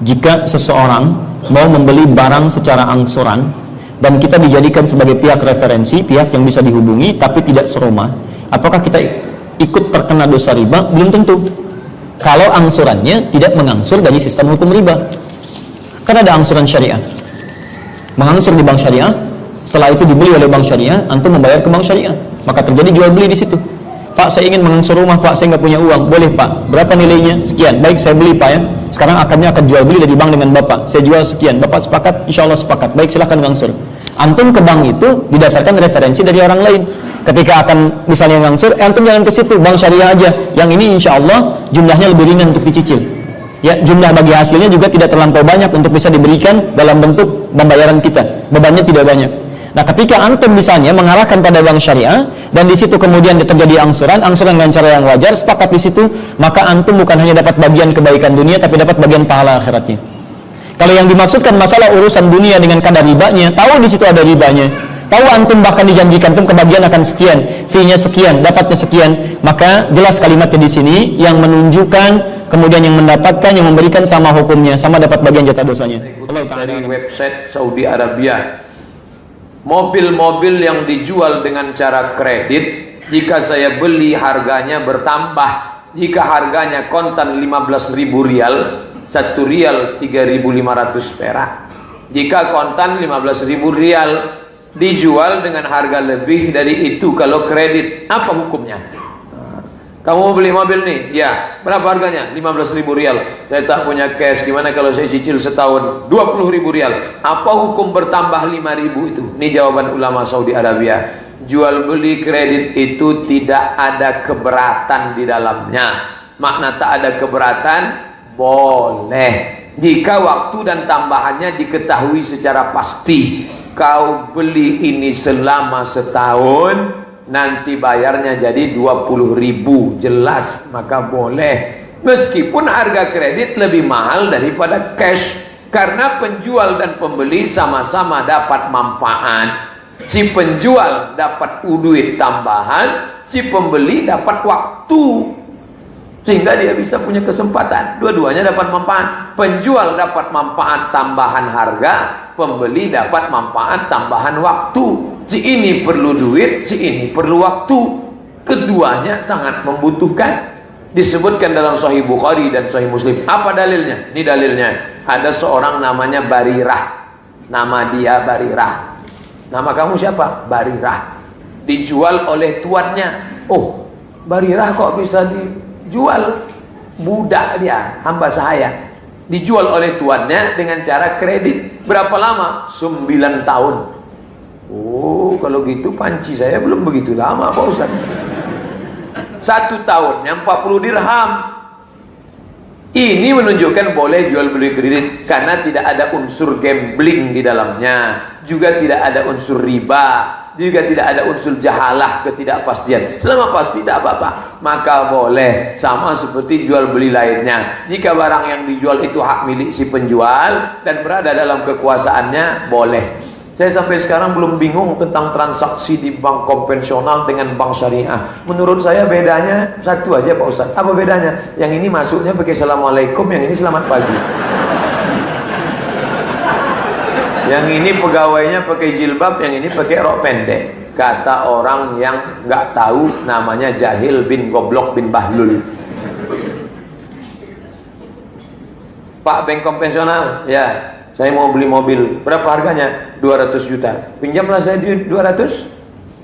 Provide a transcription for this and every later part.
jika seseorang mau membeli barang secara angsuran dan kita dijadikan sebagai pihak referensi, pihak yang bisa dihubungi tapi tidak serumah, apakah kita ikut terkena dosa riba? Belum tentu. Kalau angsurannya tidak mengangsur dari sistem hukum riba. Kan ada angsuran syariah, mengangsur di bank syariah, setelah itu dibeli oleh bank syariah, antum membayar ke bank syariah, maka terjadi jual beli di situ. Pak, saya ingin mengangsur rumah, Pak, saya nggak punya uang. Boleh, Pak. Berapa nilainya? Sekian. Baik, saya beli, Pak, ya. Sekarang akadnya akan jual beli dari bank dengan Bapak. Saya jual sekian. Bapak sepakat? Insya Allah sepakat. Baik, silahkan ngangsur. Antum ke bank itu didasarkan referensi dari orang lain. Ketika akan misalnya ngangsur, antum jangan ke situ, bank syariah aja. Yang ini insya Allah jumlahnya lebih ringan untuk dicicil. Ya, jumlah bagi hasilnya juga tidak terlampau banyak untuk bisa diberikan dalam bentuk pembayaran kita. Bebannya tidak banyak. Nah, ketika antum misalnya mengarahkan pada bank syariah dan di situ kemudian terjadi angsuran dengan cara yang wajar, sepakat di situ, maka antum bukan hanya dapat bagian kebaikan dunia tapi dapat bagian pahala akhiratnya. Kalau yang dimaksudkan masalah urusan dunia dengan kadar ribanya, tahu di situ ada ribanya, tahu antum bahkan dijanjikan antum kebagian akan sekian, fee-nya sekian, dapatnya sekian, maka jelas kalimatnya di sini yang menunjukkan kemudian yang mendapatkan, yang memberikan sama hukumnya, sama dapat bagian jatah dosanya. Dari website Saudi Arabia, mobil-mobil yang dijual dengan cara kredit, jika saya beli harganya bertambah. Jika harganya kontan 15.000 rial, 1 rial 3.500 perak. Jika kontan 15.000 rial, dijual dengan harga lebih dari itu kalau kredit, apa hukumnya? Kamu mau beli mobil nih? Ya. Berapa harganya? 15.000 rial. Saya tak punya cash. Gimana kalau saya cicil setahun? 20.000 rial. Apa hukum bertambah 5.000 itu? Ini jawaban ulama Saudi Arabia. Jual beli kredit itu tidak ada keberatan di dalamnya. Makna tak ada keberatan, boleh. Jika waktu dan tambahannya diketahui secara pasti. Kau beli ini selama setahun, nanti bayarnya jadi 20.000, jelas, maka boleh. Meskipun harga kredit lebih mahal daripada cash, karena penjual dan pembeli sama-sama dapat manfaat. Si penjual dapat duit tambahan, si pembeli dapat waktu, sehingga dia bisa punya kesempatan. Dua-duanya dapat manfaat. Penjual dapat manfaat tambahan harga, pembeli dapat manfaat tambahan waktu. Si ini perlu duit, si ini perlu waktu. Keduanya sangat membutuhkan. Disebutkan dalam Sahih Bukhari dan Sahih Muslim. Apa dalilnya? Ini dalilnya. Ada seorang namanya Barirah. Nama dia Barirah. Nama kamu siapa? Barirah. Dijual oleh tuannya. Oh, Barirah kok bisa dijual? Budak dia, hamba saya. Dijual oleh tuannya dengan cara kredit. Berapa lama? 9 tahun. Oh, kalau gitu panci saya belum begitu lama, Pak Ustaz. 1 tahunnya 40 dirham. Ini menunjukkan boleh jual beli kredit karena tidak ada unsur gambling di dalamnya, juga tidak ada unsur riba, juga tidak ada unsur jahalah, ketidakpastian. Selama pasti tidak apa-apa, maka boleh. Sama seperti jual beli lainnya. Jika barang yang dijual itu hak milik si penjual dan berada dalam kekuasaannya, boleh. Saya sampai sekarang belum bingung tentang transaksi di bank konvensional dengan bank syariah. Menurut saya bedanya satu aja, Pak Ustaz. Apa bedanya? Yang ini masuknya pakai assalamualaikum, yang ini selamat pagi. Yang ini pegawainya pakai jilbab, yang ini pakai rok pendek. Kata orang yang nggak tahu, namanya jahil bin goblok bin bahlul. Pak, bank konvensional, ya. Saya mau beli mobil, berapa harganya? 200 juta. Pinjamlah saya duit 200.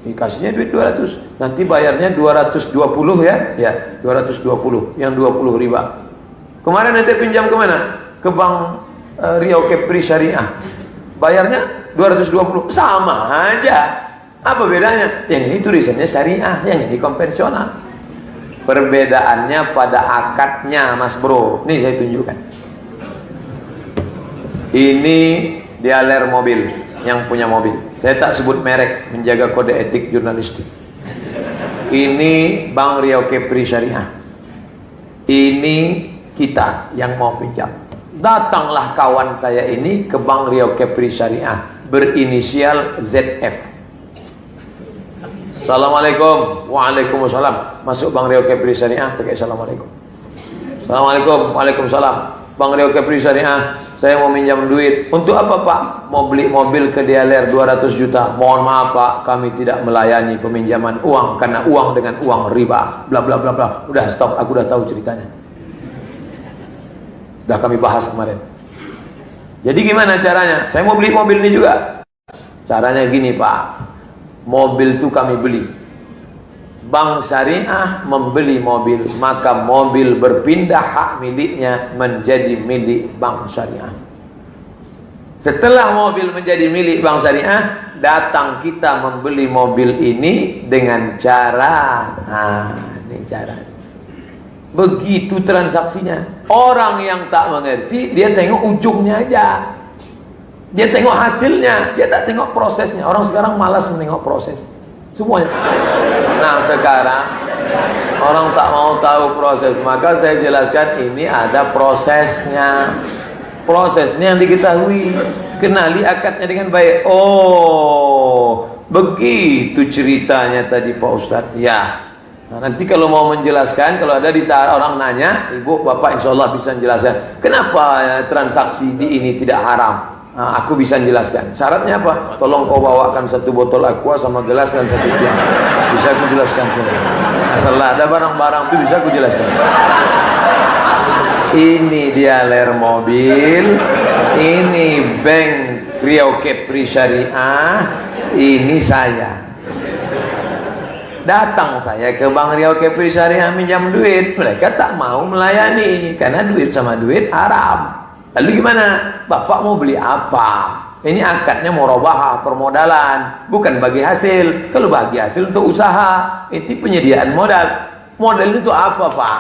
Dikasihnya duit 200. Nanti bayarnya 220 ya? Ya, 220. Yang 20 riba. Kemarin nanti pinjam kemana? Ke Bank Riau Kepri Syariah. Bayarnya 220. Sama aja. Apa bedanya? Yang ini tulisannya syariah, yang ini konvensional. Perbedaannya pada akadnya, Mas Bro. Nih saya tunjukkan. Ini dialer mobil, yang punya mobil. Saya tak sebut merek, menjaga kode etik jurnalistik. Ini Bank Riau Kepri Syariah. Ini kita yang mau pinjam. Datanglah kawan saya ini ke Bank Riau Kepri Syariah, berinisial ZF. Assalamualaikum. Waalaikumsalam. Masuk Bank Riau Kepri Syariah pakai assalamualaikum. Assalamualaikum. Waalaikumsalam. Bang Rio Kepri Syariah, saya mau minjam duit. Untuk apa Pak? Mau beli mobil ke DLR 200 juta. Mohon maaf Pak, kami tidak melayani peminjaman uang karena uang dengan uang riba. Bla bla bla bla. Udah stop, aku udah tahu ceritanya. Udah kami bahas kemarin. Jadi gimana caranya? Saya mau beli mobil ini juga. Caranya gini Pak, mobil itu kami beli, Bank Syariah membeli mobil, maka mobil berpindah hak miliknya menjadi milik Bank Syariah. Setelah mobil menjadi milik Bank Syariah, datang kita membeli mobil ini dengan cara, ini cara. Begitu transaksinya. Orang yang tak mengerti, dia tengok ujungnya aja. Dia tengok hasilnya, dia tak tengok prosesnya. Orang sekarang malas menengok proses semuanya. Nah sekarang orang tak mau tahu proses, maka saya jelaskan ini ada prosesnya. Prosesnya yang diketahui, kenali akadnya dengan baik. Oh, begitu ceritanya tadi Pak Ustadz. Ya. Nah, nanti kalau mau menjelaskan, kalau ada orang nanya, Ibu, Bapak insya Allah bisa menjelaskan kenapa transaksi di ini tidak haram. Nah, aku bisa menjelaskan. Syaratnya apa? Tolong kau bawakan 1 botol aqua sama gelas dan 1 tiang. Bisa aku jelaskan. Asal ada barang-barang itu bisa aku jelaskan. Ini dia ler mobil, ini Bank Rio Kepri Syariah, ini saya. Datang saya ke Bank Rio Kepri Syariah minjam duit, mereka tak mau melayani karena duit sama duit haram. Lalu gimana? Bapak mau beli apa? Ini akadnya murabahah, permodalan, bukan bagi hasil. Kalau bagi hasil untuk usaha, itu penyediaan modal. Modal itu apa Pak?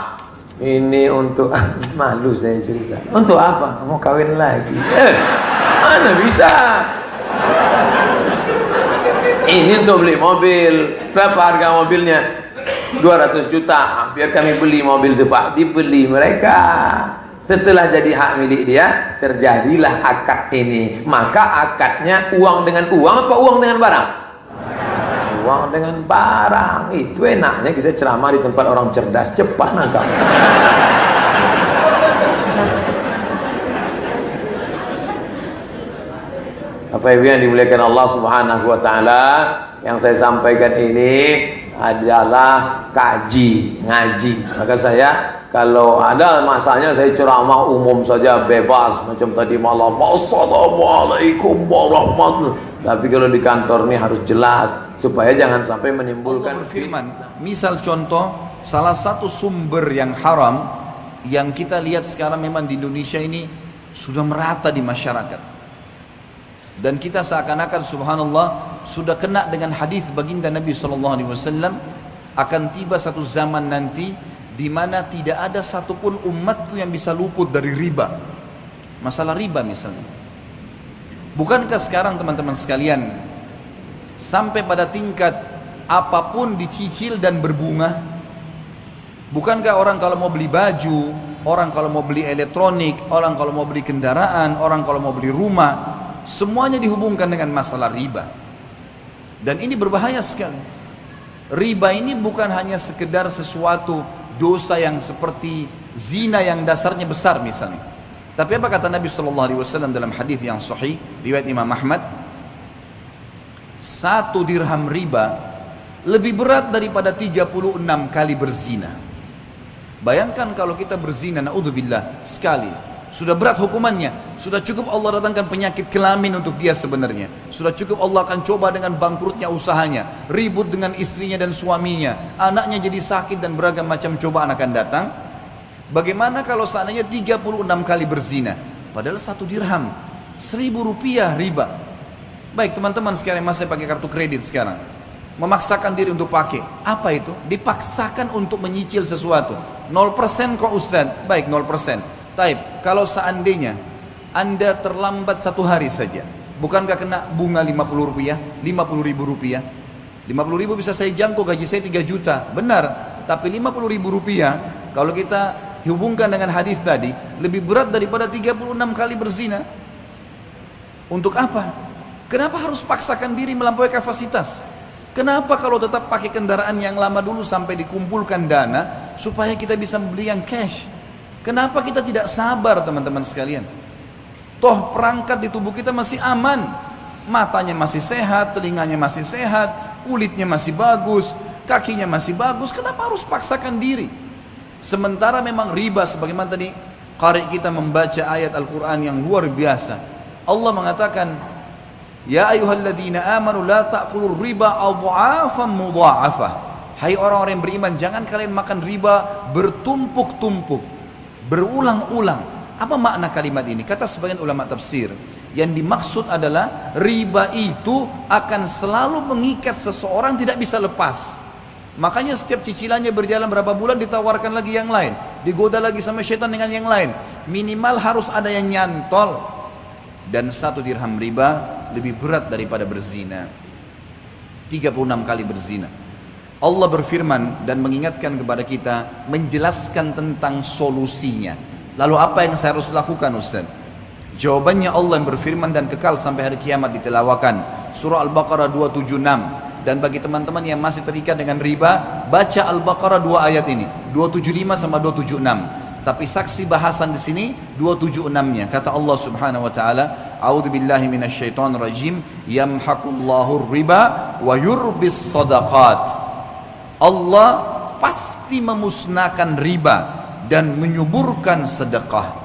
Ini untuk malu saya cerita. Untuk apa? Mau kawin lagi? Mana bisa? Ini untuk beli mobil. Berapa harga mobilnya? 200 juta. Biar kami beli mobil itu Pak. Dibeli mereka. Setelah jadi hak milik dia, terjadilah akad ini. Maka akadnya uang dengan uang apa uang dengan barang? Uang dengan barang. Itu enaknya kita ceramah di tempat orang cerdas, cepat nangkap. Apa yang dimuliakan Allah Subhanahu wa taala, yang saya sampaikan ini adalah ngaji. Maka saya kalau ada masanya saya ceramah umum saja, bebas macam tadi malam. Assalamualaikum warahmatullahi. Tapi kalau di kantor ini harus jelas supaya jangan sampai menimbulkan. Allah berfirman, misal contoh salah satu sumber yang haram yang kita lihat sekarang memang di Indonesia ini sudah merata di masyarakat. Dan kita seakan-akan subhanallah sudah kena dengan hadis baginda Nabi SAW, akan tiba satu zaman nanti di mana tidak ada satupun umatku yang bisa luput dari riba. Masalah riba misalnya. Bukankah sekarang teman-teman sekalian sampai pada tingkat apapun dicicil dan berbunga? Bukankah orang kalau mau beli baju, orang kalau mau beli elektronik, orang kalau mau beli kendaraan, orang kalau mau beli rumah, semuanya dihubungkan dengan masalah riba. Dan ini berbahaya sekali. Riba ini bukan hanya sekedar sesuatu dosa yang seperti zina yang dasarnya besar misalnya. Tapi apa kata Nabi SAW dalam hadis yang sahih riwayat Imam Ahmad? 1 dirham riba lebih berat daripada 36 kali berzina. Bayangkan kalau kita berzina, naudzubillah, sekali, sudah berat hukumannya. Sudah cukup Allah datangkan penyakit kelamin untuk dia sebenarnya. Sudah cukup Allah akan coba dengan bangkrutnya usahanya, ribut dengan istrinya dan suaminya, anaknya jadi sakit dan beragam macam cobaan akan datang. Bagaimana kalau seandainya 36 kali berzina? Padahal 1 dirham, 1.000 rupiah riba. Baik teman-teman sekalian, masih pakai kartu kredit sekarang, memaksakan diri untuk pakai. Apa itu? Dipaksakan untuk menyicil sesuatu. 0% kok Ustaz? Baik 0%. Taib, kalau seandainya Anda terlambat 1 hari saja, bukankah kena bunga 50 rupiah, 50 ribu rupiah? 50 ribu bisa saya jangkau, gaji saya 3 juta, benar. Tapi 50 ribu rupiah, kalau kita hubungkan dengan hadis tadi, lebih berat daripada 36 kali berzina. Untuk apa? Kenapa harus paksakan diri melampaui kapasitas? Kenapa kalau tetap pakai kendaraan yang lama dulu sampai dikumpulkan dana, supaya kita bisa membeli yang cash? Kenapa kita tidak sabar teman-teman sekalian? Toh perangkat di tubuh kita masih aman. Matanya masih sehat, telinganya masih sehat, kulitnya masih bagus, kakinya masih bagus. Kenapa harus paksakan diri? Sementara memang riba, sebagaimana tadi qari kita membaca ayat Al-Quran yang luar biasa. Allah mengatakan, ya ayyuhalladzina amanu la ta'kulur riba adha'afan mudha'afah. Hai orang-orang yang beriman, jangan kalian makan riba bertumpuk-tumpuk, berulang-ulang. Apa makna kalimat ini? Kata sebagian ulama tafsir, yang dimaksud adalah riba itu akan selalu mengikat seseorang, tidak bisa lepas. Makanya setiap cicilannya berjalan berapa bulan ditawarkan lagi yang lain, digoda lagi sama syaitan dengan yang lain. Minimal harus ada yang nyantol. Dan 1 dirham riba lebih berat daripada berzina. 36 kali berzina. Allah berfirman dan mengingatkan kepada kita, menjelaskan tentang solusinya. Lalu apa yang saya harus lakukan, Ustaz? Jawabannya Allah yang berfirman dan kekal sampai hari kiamat ditelawakan. Surah Al-Baqarah 276. Dan bagi teman-teman yang masih terikat dengan riba, baca Al-Baqarah 2 ayat ini, 275 sama 276. Tapi saksi bahasan di sini 276-nya. Kata Allah Subhanahu wa taala, "A'udzubillahi minasyaitonir rajim, yamhaqullahu riba wa yurbis shadaqat." Allah pasti memusnahkan riba dan menyuburkan sedekah.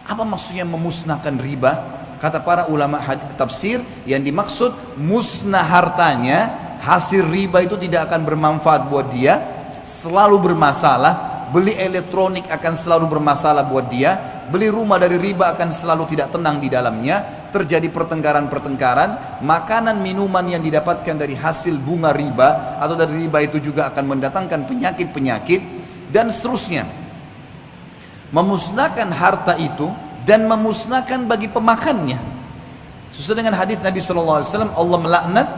Apa maksudnya memusnahkan riba? Kata para ulama tafsir, yang dimaksud musnah hartanya, hasil riba itu tidak akan bermanfaat buat dia, selalu bermasalah. Beli elektronik akan selalu bermasalah buat dia, beli rumah dari riba akan selalu tidak tenang di dalamnya, terjadi pertengkaran-pertengkaran, makanan minuman yang didapatkan dari hasil bunga riba atau dari riba itu juga akan mendatangkan penyakit-penyakit dan seterusnya. Memusnahkan harta itu dan memusnahkan bagi pemakannya. Sesuai dengan hadis Nabi SAW, Allah melaknat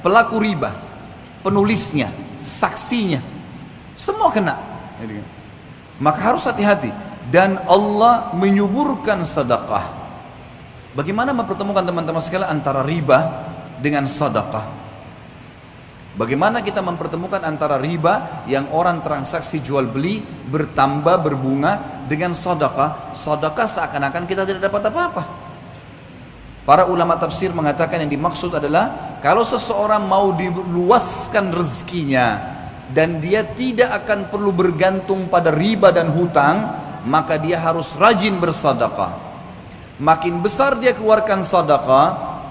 pelaku riba, penulisnya, saksinya, semua kena. Maka harus hati-hati. Dan Allah menyuburkan sedekah. Bagaimana mempertemukan teman-teman sekalian antara riba dengan sedekah? Bagaimana kita mempertemukan antara riba yang orang transaksi jual beli bertambah berbunga dengan sedekah? Sedekah seakan-akan kita tidak dapat apa-apa. Para ulama tafsir mengatakan yang dimaksud adalah kalau seseorang mau diluaskan rezekinya dan dia tidak akan perlu bergantung pada riba dan hutang, maka dia harus rajin bersedekah. Makin besar dia keluarkan sedekah,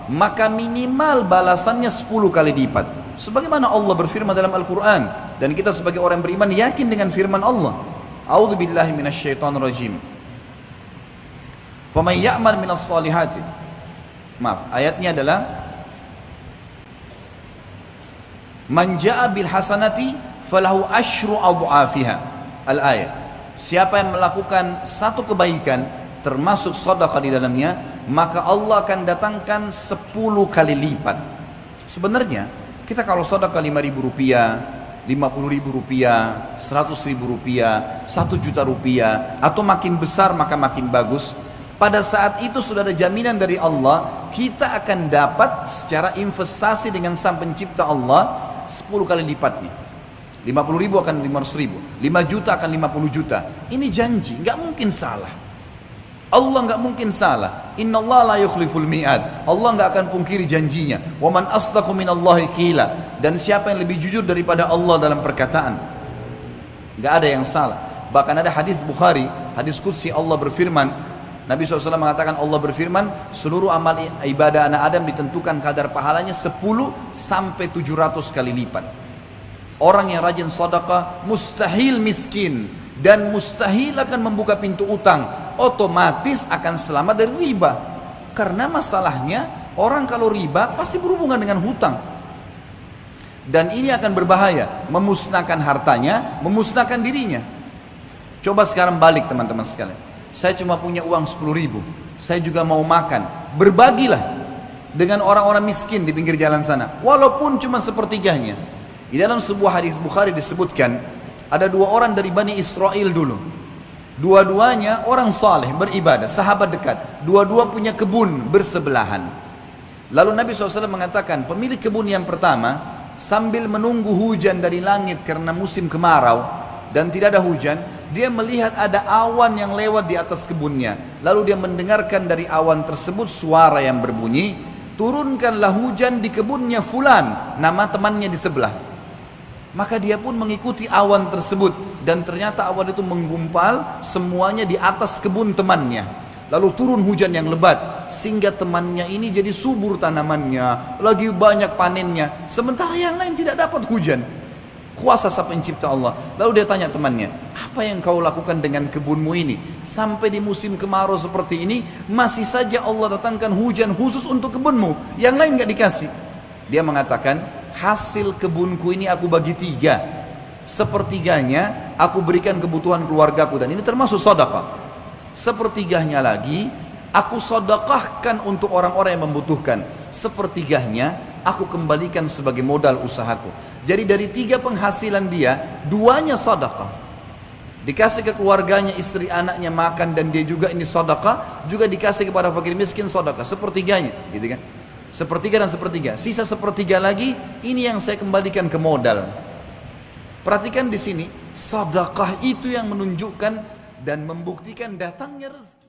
maka minimal balasannya 10 kali lipat. Sebagaimana Allah berfirman dalam Al-Quran, dan kita sebagai orang beriman yakin dengan firman Allah. A'udzubillahi minasyaitonirrajim. Faman ya'mal minas salihati. Maaf, ayatnya adalah man ja'a bil hasanati falahu asyru adhafiha. Al-ayat. Siapa yang melakukan satu kebaikan termasuk sedekah di dalamnya, maka Allah akan datangkan 10 kali lipat. Sebenarnya kita kalau sedekah 5.000 rupiah, 50.000 rupiah, 100.000 rupiah, 1 juta rupiah, atau makin besar maka makin bagus. Pada saat itu sudah ada jaminan dari Allah, kita akan dapat secara investasi dengan Sang Pencipta Allah 10 kali lipatnya. 50.000 akan 500.000, 5 juta akan 50 juta. Ini janji, nggak mungkin salah. Allah nggak mungkin salah. Innallaha la yukhliful mi'ad. Allah nggak akan pungkiri janjinya. Wa man asdaqu minallahi qila. Dan siapa yang lebih jujur daripada Allah dalam perkataan? Nggak ada yang salah. Bahkan ada hadis Bukhari, hadis qudsi, Allah berfirman, Nabi SAW mengatakan, Allah berfirman, seluruh amal ibadah anak Adam ditentukan kadar pahalanya 10 sampai 700 kali lipat. Orang yang rajin sedekah mustahil miskin dan mustahil akan membuka pintu utang, otomatis akan selamat dari riba. Karena masalahnya orang kalau riba pasti berhubungan dengan hutang. Dan ini akan berbahaya, memusnahkan hartanya, memusnahkan dirinya. Coba sekarang balik teman-teman sekalian. Saya cuma punya uang 10.000, saya juga mau makan. Berbagilah dengan orang-orang miskin di pinggir jalan sana, walaupun cuma sepertiganya. Di dalam sebuah hadis Bukhari disebutkan, ada 2 orang dari Bani Israel dulu. Dua-duanya orang saleh, beribadah, sahabat dekat. Dua-dua punya kebun bersebelahan. Lalu Nabi SAW mengatakan, pemilik kebun yang pertama, sambil menunggu hujan dari langit karena musim kemarau dan tidak ada hujan, dia melihat ada awan yang lewat di atas kebunnya. Lalu dia mendengarkan dari awan tersebut suara yang berbunyi, turunkanlah hujan di kebunnya fulan, nama temannya di sebelah. Maka dia pun mengikuti awan tersebut, dan ternyata awan itu menggumpal semuanya di atas kebun temannya. Lalu turun hujan yang lebat, sehingga temannya ini jadi subur tanamannya, lagi banyak panennya, sementara yang lain tidak dapat hujan. Kuasa Sang Pencipta Allah. Lalu dia tanya temannya, apa yang kau lakukan dengan kebunmu ini? Sampai di musim kemarau seperti ini, masih saja Allah datangkan hujan khusus untuk kebunmu, yang lain gak dikasih. Dia mengatakan, hasil kebunku ini aku bagi 3. Sepertiganya aku berikan kebutuhan keluargaku, dan ini termasuk sedekah. Sepertiganya lagi aku sedekahkan untuk orang-orang yang membutuhkan. Sepertiganya aku kembalikan sebagai modal usahaku. Jadi dari 3 penghasilan dia, 2-nya sedekah. Dikasih ke keluarganya, istri anaknya makan, dan dia juga ini sedekah, juga dikasih kepada fakir miskin sedekah, sepertiganya, gitu kan? Sepertiga dan sepertiga. Sisa sepertiga lagi, ini yang saya kembalikan ke modal. Perhatikan di sini, sedekah itu yang menunjukkan dan membuktikan datangnya rezeki.